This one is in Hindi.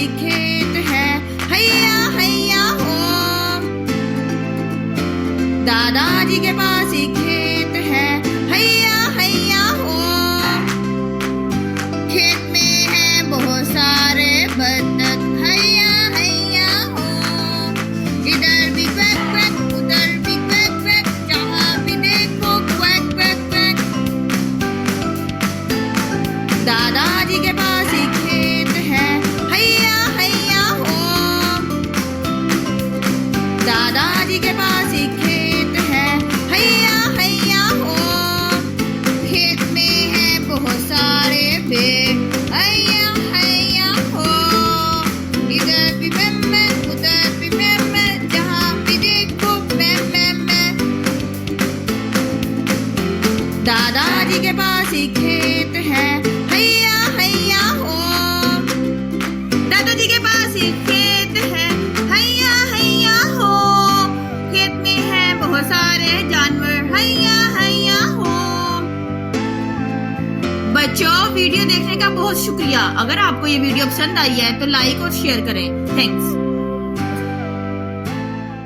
एक खेत है, हैया हैया हो। दादाजी के पास एक खेत है, हैया हैया हो। खेत में है बहुत सारे बत्तख, हैया हैया हो। इधर भी क्वैक क्वैक, उधर भी क्वैक क्वैक, जहाँ भी देखो क्वैक क्वैक क्वैक। दादाजी के पास एक खेत है, हैया हैया हो। दादाजी के पास एक खेत है, हैया हैया हो। खेत में है बहुत सारे पेड़, हैया हैया हो। इधर भी मैं, उधर भी मैं, जहाँ भी देखो मैं। दादाजी के पास एक खेत है, हैया हैया हो। दादाजी के पास एक खेत है, हैया हैया हो। खेत में है बहुत सारे जानवर, हैया हैया हो। बच्चों, वीडियो देखने का बहुत शुक्रिया। अगर आपको ये वीडियो पसंद आई है तो लाइक और शेयर करें। थैंक्स।